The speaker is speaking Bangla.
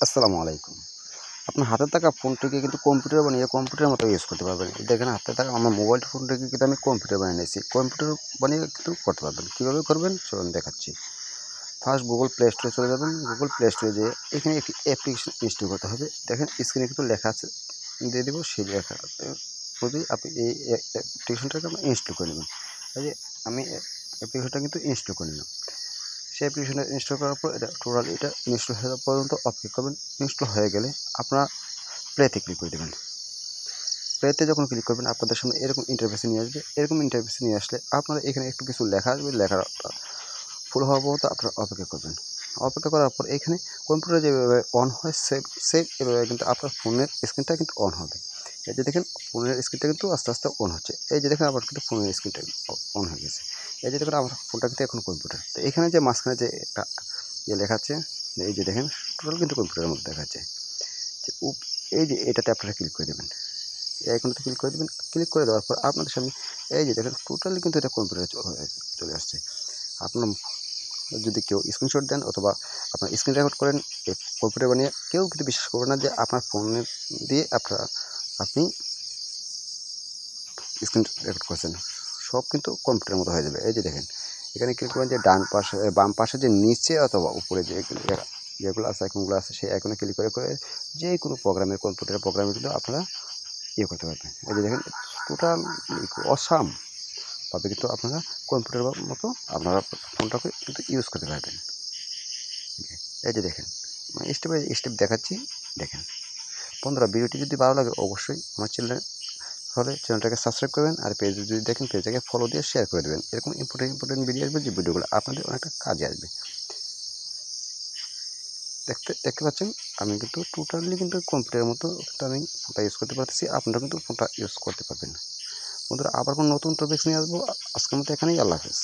আসসালামু আলাইকুম। আপনার হাতে থাকা ফোনটিকে কিন্তু কম্পিউটার বানিয়ে কম্পিউটারের মতো ইউজ করতে পারবেন। দেখেন হাতে থাকা আমার মোবাইল ফোনটিকে কিন্তু আমি কম্পিউটার বানিয়ে নিয়েছি। কম্পিউটার বানিয়ে কিন্তু করতে পারবেন। কীভাবে করবেন চলুন দেখাচ্ছি। ফার্স্ট গুগল প্লে স্টোরে চলে যাবেন। গুগল প্লে স্টোরে যেয়ে এখানে একটি অ্যাপ্লিকেশন ইনস্টল করতে হবে। দেখেন স্ক্রিনে কিন্তু লেখা আছে, দিয়ে দিব সেই লেখা যদি আপনি এই অ্যাপ্লিকেশনটাকে আপনি ইনস্টল করে নেবেন। এই যে আমি অ্যাপ্লিকেশনটা কিন্তু ইনস্টল করে নিলাম। সেই অ্যাপ্লিকেশনটা ইনস্টল করার পর এটা ইনস্টল হয়ে যাওয়া পর্যন্ত অপেক্ষা করবেন। ইনস্টল হয়ে গেলে আপনারা প্লেতে ক্লিক করে দেবেন। প্লেতে যখন ক্লিক করবেন আপনাদের সামনে এরকম ইন্টারফেসে নিয়ে আসবে। এরকম ইন্টারফেসে নিয়ে আসলে আপনারা এখানে একটু কিছু লেখা আসবে, লেখাটা ফুল হওয়া পর্যন্ত আপনারা অপেক্ষা করবেন। অপেক্ষা করার পর এখানে কম্পিউটার যেভাবে অন হয় সেম এভাবে কিন্তু আপনার ফোনের স্ক্রিনটা কিন্তু অন হবে। এই যে দেখেন ফোনের স্ক্রিনটা কিন্তু আস্তে আস্তে অন হচ্ছে। এই যে দেখেন আবার কিন্তু ফোনের স্ক্রিনটা অন হয়ে গেছে। এই যে দেখেন আমার ফোনটা কিন্তু এখন কম্পিউটার। তো এখানে যে মাঝখানে যে একটা লেখা আছে, এই যে দেখেন টোটাল কিন্তু কম্পিউটারের মধ্যে দেখাচ্ছে। যে এই যে এটাতে আপনারা ক্লিক করে দেবেন। এই আইকনটাতে ক্লিক করে দেবেন। ক্লিক করে দেওয়ার পর আপনাদের সামনে এই যে দেখেন টোটালি কিন্তু এটা কম্পিউটারে চলে আসছে। আপনার যদি কেউ স্ক্রিনশট দেন অথবা আপনার স্ক্রিন রেকর্ড করেন এই কম্পিউটার বানিয়ে, কেউ কিন্তু বিশ্বাস করবে না যে আপনার ফোনের দিয়ে আপনি স্ক্রিন রেকর্ড করছেন। সব কিন্তু কম্পিউটারের মতো হয়ে যাবে। এই যে দেখেন এখানে ক্লিক করবেন যে ডান পাশে বাম পাশে যে নিচে অথবা উপরে যেগুলো আছে আইকনগুলো আছে সেই আইকনে ক্লিক করে যে কোনো প্রোগ্রামের কম্পিউটারের প্রোগ্রামে কিন্তু আপনারা করতে পারবেন। এই যে দেখেন টোটাল অসাম ভাবে কিন্তু আপনারা কম্পিউটারের মতো আপনারা ফোনটাকে কিন্তু ইউজ করতে পারবেন। এই যে দেখেন স্টেপ বাই স্টেপ দেখাচ্ছি, দেখেন। বন্ধুরা ভিডিওটি যদি ভালো লাগে অবশ্যই আমার চ্যানেলটাকে সাবস্ক্রাইব করবেন, আর পেজে যদি দেখেন পেজটাকে ফলো দিয়ে শেয়ার করে দেবেন। এরকম ইম্পর্টেন্ট ভিডিও আসবে যে ভিডিওগুলো আপনাদের অনেকটা কাজে আসবে। দেখতে পাচ্ছেন আমি কিন্তু টোটালি কিন্তু কম্পিউটারের মতো আমি ফোনটা ইউজ করতে পারতেছি। আপনারা কিন্তু ফোনটা ইউজ করতে পারবেন। বন্ধুরা আবার কোনো নতুন টপিকস নিয়ে আসবো। আজকের মতো এখানেই, আল্লাহ হাফেজ।